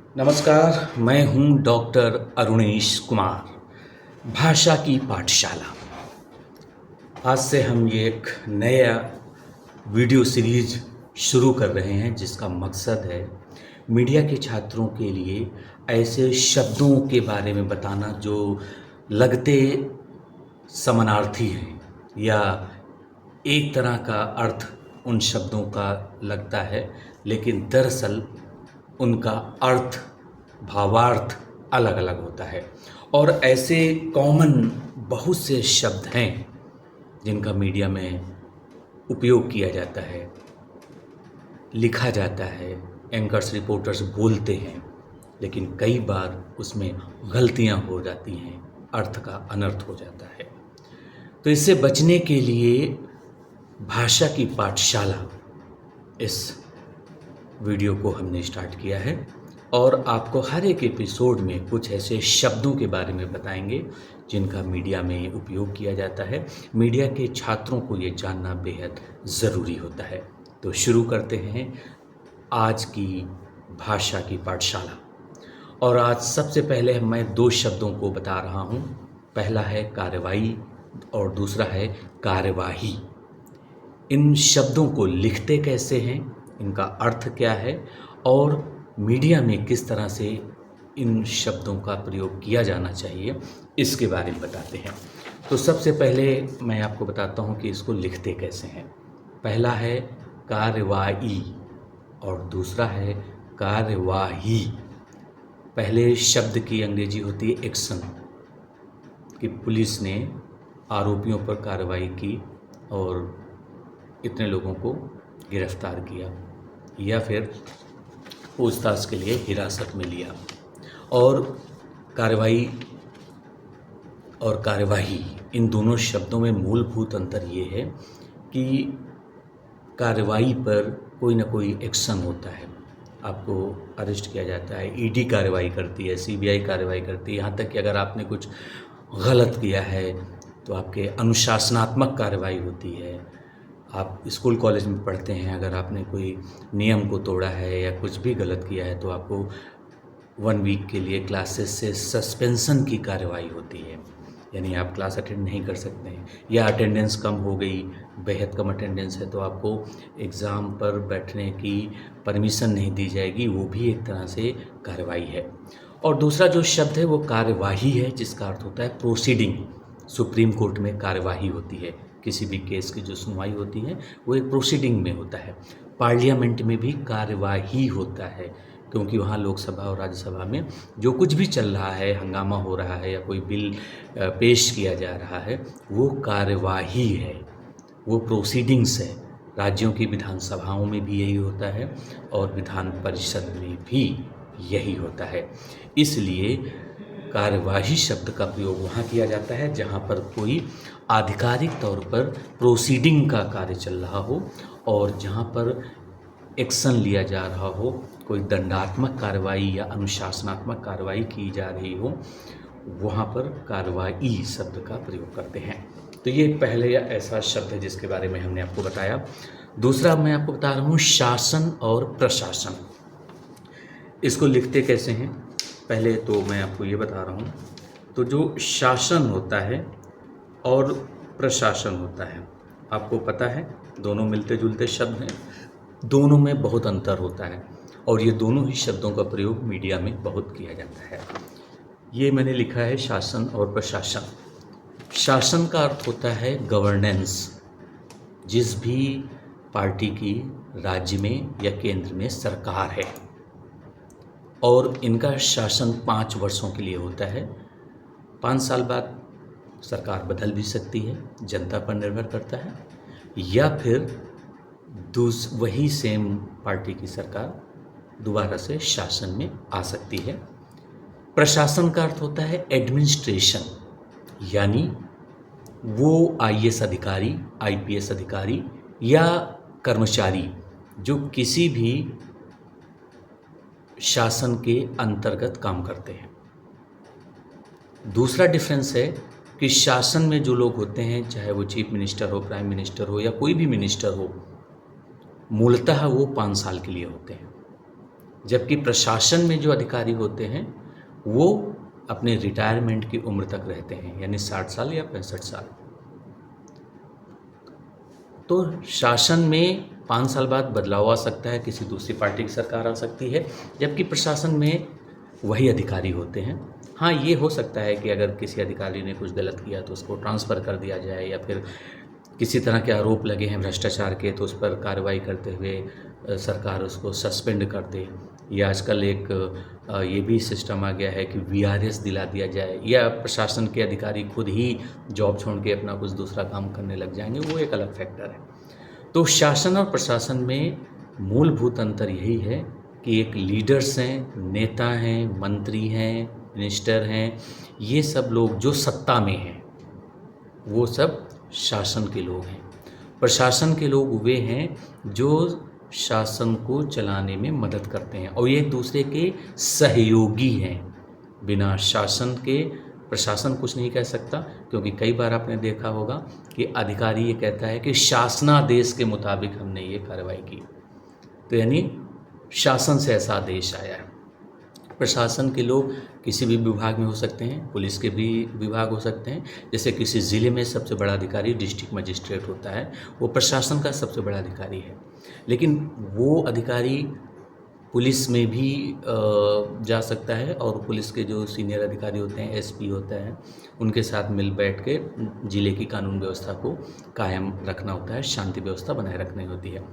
नमस्कार, मैं हूं डॉक्टर अरुणेश कुमार, भाषा की पाठशाला। आज से हम ये एक नया वीडियो सीरीज शुरू कर रहे हैं जिसका मकसद है मीडिया के छात्रों के लिए ऐसे शब्दों के बारे में बताना जो लगते समानार्थी हैं या एक तरह का अर्थ उन शब्दों का लगता है, लेकिन दरअसल उनका अर्थ, भावार्थ अलग अलग होता है। और ऐसे कॉमन बहुत से शब्द हैं जिनका मीडिया में उपयोग किया जाता है, लिखा जाता है, एंकर्स रिपोर्टर्स बोलते हैं, लेकिन कई बार उसमें गलतियां हो जाती हैं, अर्थ का अनर्थ हो जाता है। तो इससे बचने के लिए भाषा की पाठशाला इस वीडियो को हमने स्टार्ट किया है और आपको हर एक एपिसोड में कुछ ऐसे शब्दों के बारे में बताएंगे जिनका मीडिया में उपयोग किया जाता है। मीडिया के छात्रों को ये जानना बेहद ज़रूरी होता है। तो शुरू करते हैं आज की भाषा की पाठशाला। और आज सबसे पहले मैं दो शब्दों को बता रहा हूँ। पहला है कार्रवाई और दूसरा है कार्यवाही। इन शब्दों को लिखते कैसे हैं, इनका अर्थ क्या है और मीडिया में किस तरह से इन शब्दों का प्रयोग किया जाना चाहिए, इसके बारे में बताते हैं। तो सबसे पहले मैं आपको बताता हूँ कि इसको लिखते कैसे हैं। पहला है कार्रवाई और दूसरा है कार्यवाही। पहले शब्द की अंग्रेजी होती है एक्शन, कि पुलिस ने आरोपियों पर कार्रवाई की और इतने लोगों को गिरफ्तार किया या फिर पूछताछ के लिए हिरासत में लिया। और कार्रवाई और कार्यवाही, इन दोनों शब्दों में मूलभूत अंतर ये है कि कार्रवाई पर कोई ना कोई एक्शन होता है, आपको अरेस्ट किया जाता है, ईडी कार्रवाई करती है, सीबीआई कार्रवाई करती है, यहाँ तक कि अगर आपने कुछ गलत किया है तो आपके अनुशासनात्मक कार्रवाई होती है। आप स्कूल कॉलेज में पढ़ते हैं, अगर आपने कोई नियम को तोड़ा है या कुछ भी गलत किया है तो आपको 1 वीक के लिए क्लासेस से सस्पेंशन की कार्रवाई होती है, यानी आप क्लास अटेंड नहीं कर सकते हैं। या अटेंडेंस कम हो गई, बेहद कम अटेंडेंस है तो आपको एग्ज़ाम पर बैठने की परमिशन नहीं दी जाएगी, वो भी एक तरह से कार्रवाई है। और दूसरा जो शब्द है वो कार्यवाही है, जिसका अर्थ होता है प्रोसीडिंग। सुप्रीम कोर्ट में कार्यवाही होती है, किसी भी केस की जो सुनवाई होती है वो एक प्रोसीडिंग में होता है। पार्लियामेंट में भी कार्यवाही होता है, क्योंकि वहाँ लोकसभा और राज्यसभा में जो कुछ भी चल रहा है, हंगामा हो रहा है या कोई बिल पेश किया जा रहा है, वो कार्यवाही है, वो प्रोसीडिंग्स है। राज्यों की विधानसभाओं में भी यही होता है और विधान परिषद में भी यही होता है। इसलिए कार्यवाही शब्द का प्रयोग वहाँ किया जाता है जहाँ पर कोई आधिकारिक तौर पर प्रोसीडिंग का कार्य चल रहा हो और जहाँ पर एक्शन लिया जा रहा हो, कोई दंडात्मक कार्रवाई या अनुशासनात्मक कार्रवाई की जा रही हो, वहाँ पर कार्यवाही शब्द का प्रयोग करते हैं। तो ये पहले ऐसा शब्द है जिसके बारे में हमने आपको बताया। दूसरा मैं आपको बता रहा हूँ शासन और प्रशासन। इसको लिखते कैसे हैं, पहले तो मैं आपको ये बता रहा हूँ। तो जो शासन होता है और प्रशासन होता है, आपको पता है दोनों मिलते जुलते शब्द हैं, दोनों में बहुत अंतर होता है और ये दोनों ही शब्दों का प्रयोग मीडिया में बहुत किया जाता है। ये मैंने लिखा है शासन और प्रशासन। शासन का अर्थ होता है गवर्नेंस, जिस भी पार्टी की राज्य में या केंद्र में सरकार है और इनका शासन 5 वर्षों के लिए होता है। 5 साल बाद सरकार बदल भी सकती है, जनता पर निर्भर करता है, या फिर वही सेम पार्टी की सरकार दोबारा से शासन में आ सकती है। प्रशासन का अर्थ होता है एडमिनिस्ट्रेशन, यानी वो आईएएस अधिकारी, आईपीएस अधिकारी या कर्मचारी जो किसी भी शासन के अंतर्गत काम करते हैं। दूसरा डिफरेंस है कि शासन में जो लोग होते हैं, चाहे वो चीफ मिनिस्टर हो, प्राइम मिनिस्टर हो या कोई भी मिनिस्टर हो, मूलतः वो 5 साल के लिए होते हैं। जबकि प्रशासन में जो अधिकारी होते हैं वो अपने रिटायरमेंट की उम्र तक रहते हैं, यानी 60 साल या 65 साल। तो शासन में 5 साल बाद बदलाव आ सकता है, किसी दूसरी पार्टी की सरकार आ सकती है, जबकि प्रशासन में वही अधिकारी होते हैं। हाँ, ये हो सकता है कि अगर किसी अधिकारी ने कुछ गलत किया तो उसको ट्रांसफ़र कर दिया जाए, या फिर किसी तरह के आरोप लगे हैं भ्रष्टाचार के तो उस पर कार्रवाई करते हुए सरकार उसको सस्पेंड कर दे। या आजकल एक ये भी सिस्टम आ गया है कि वीआरएस दिला दिया जाए, या प्रशासन के अधिकारी खुद ही जॉब छोड़ के अपना कुछ दूसरा काम करने लग जाएंगे, वो एक अलग फैक्टर है। तो शासन और प्रशासन में मूलभूत अंतर यही है कि एक लीडर्स हैं, नेता हैं, मंत्री हैं, मिनिस्टर हैं, ये सब लोग जो सत्ता में हैं वो सब शासन के लोग हैं। प्रशासन के लोग वे हैं जो शासन को चलाने में मदद करते हैं और ये एक दूसरे के सहयोगी हैं। बिना शासन के प्रशासन कुछ नहीं कह सकता, क्योंकि कई बार आपने देखा होगा कि अधिकारी ये कहता है कि शासनादेश के मुताबिक हमने ये कार्रवाई की, तो यानी शासन से ऐसा आदेश आया है। प्रशासन के लोग किसी भी विभाग में हो सकते हैं, पुलिस के भी विभाग हो सकते हैं। जैसे किसी ज़िले में सबसे बड़ा अधिकारी डिस्ट्रिक्ट मजिस्ट्रेट होता है, वो प्रशासन का सबसे बड़ा अधिकारी है। लेकिन वो अधिकारी पुलिस में भी जा सकता है और पुलिस के जो सीनियर अधिकारी होते हैं, एसपी होता है, उनके साथ मिल बैठ के ज़िले की कानून व्यवस्था को कायम रखना होता है, शांति व्यवस्था बनाए रखनी होती है।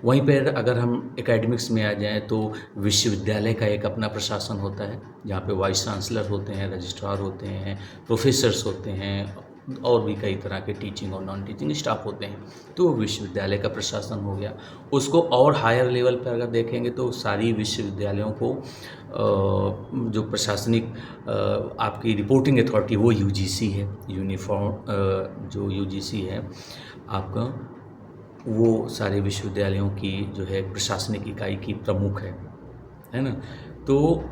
वहीं पर अगर हम एकेडमिक्स में आ जाएं तो विश्वविद्यालय का एक अपना प्रशासन होता है, जहाँ पे वाइस चांसलर होते हैं, रजिस्ट्रार होते हैं, प्रोफेसर्स होते हैं और भी कई तरह के टीचिंग और नॉन टीचिंग स्टाफ होते हैं। तो विश्वविद्यालय का प्रशासन हो गया। उसको और हायर लेवल पर अगर देखेंगे तो सारी विश्वविद्यालयों को जो प्रशासनिक आपकी रिपोर्टिंग अथॉरिटी वो यूजीसी है, यूनिफॉर्म जो यूजीसी है आपका, वो सारे विश्वविद्यालयों की जो है प्रशासनिक इकाई की प्रमुख है ना। तो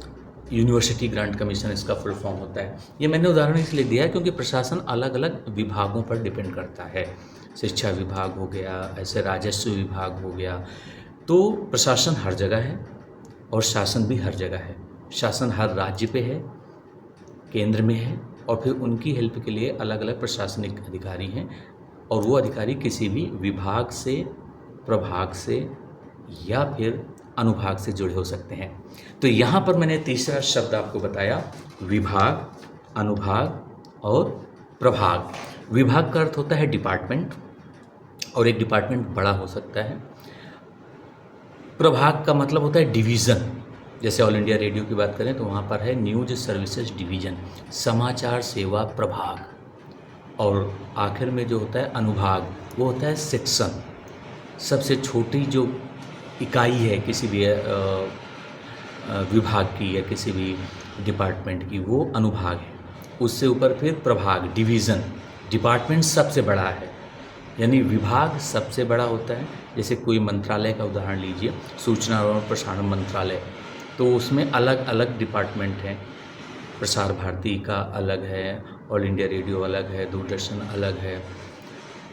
यूनिवर्सिटी ग्रांट कमीशन इसका फुल फॉर्म होता है। ये मैंने उदाहरण इसलिए दिया है क्योंकि प्रशासन अलग अलग विभागों पर डिपेंड करता है। शिक्षा विभाग हो गया, ऐसे राजस्व विभाग हो गया। तो प्रशासन हर जगह है और शासन भी हर जगह है। शासन हर राज्य पे है, केंद्र में है, और फिर उनकी हेल्प के लिए अलग अलग प्रशासनिक अधिकारी हैं और वो अधिकारी किसी भी विभाग से, प्रभाग से या फिर अनुभाग से जुड़े हो सकते हैं। तो यहाँ पर मैंने तीसरा शब्द आपको बताया, विभाग, अनुभाग और प्रभाग। विभाग का अर्थ होता है डिपार्टमेंट, और एक डिपार्टमेंट बड़ा हो सकता है। प्रभाग का मतलब होता है डिवीज़न। जैसे ऑल इंडिया रेडियो की बात करें तो वहाँ पर है न्यूज सर्विसेज डिवीज़न, समाचार सेवा प्रभाग। और आखिर में जो होता है अनुभाग, वो होता है सेक्शन। सबसे छोटी जो इकाई है किसी भी विभाग की या किसी भी डिपार्टमेंट की, वो अनुभाग है। उससे ऊपर फिर प्रभाग, डिवीज़न। डिपार्टमेंट सबसे बड़ा है, यानी विभाग सबसे बड़ा होता है। जैसे कोई मंत्रालय का उदाहरण लीजिए, सूचना और प्रसारण मंत्रालय, तो उसमें अलग अलग डिपार्टमेंट हैं। प्रसार भारती का अलग है, ऑल इंडिया रेडियो अलग है, दूरदर्शन अलग है,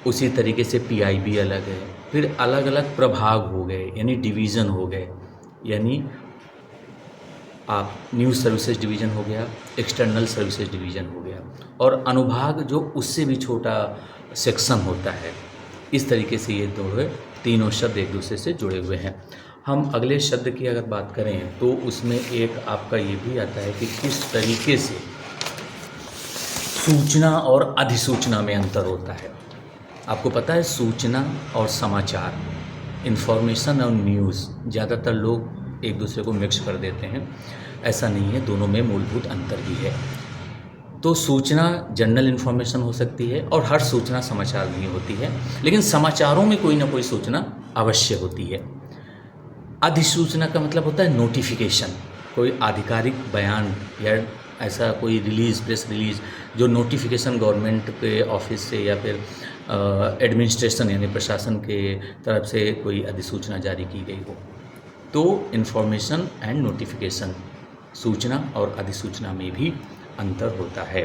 उसी तरीके से पीआईबी अलग है। फिर अलग अलग प्रभाग हो गए, यानी डिवीज़न हो गए। यानी आप न्यूज़ सर्विसेज डिवीज़न हो गया, एक्सटर्नल सर्विसेज डिवीज़न हो गया, और अनुभाग जो उससे भी छोटा सेक्शन होता है। इस तरीके से ये तीनों शब्द एक दूसरे से जुड़े हुए हैं। हम अगले शब्द की अगर बात करें तो उसमें एक आपका ये भी आता है कि किस तरीके से सूचना और अधिसूचना में अंतर होता है। आपको पता है सूचना और समाचार, इन्फॉर्मेशन और न्यूज़, ज़्यादातर लोग एक दूसरे को मिक्स कर देते हैं। ऐसा नहीं है, दोनों में मूलभूत अंतर भी है। तो सूचना जनरल इन्फॉर्मेशन हो सकती है और हर सूचना समाचार नहीं होती है, लेकिन समाचारों में कोई ना कोई सूचना अवश्य होती है। अधिसूचना का मतलब होता है नोटिफिकेशन, कोई आधिकारिक बयान या ऐसा कोई रिलीज़, प्रेस रिलीज़, जो नोटिफिकेशन गवर्नमेंट के ऑफिस से या फिर एडमिनिस्ट्रेशन यानी प्रशासन के तरफ से कोई अधिसूचना जारी की गई हो। तो इन्फॉर्मेशन एंड नोटिफिकेशन, सूचना और अधिसूचना में भी अंतर होता है।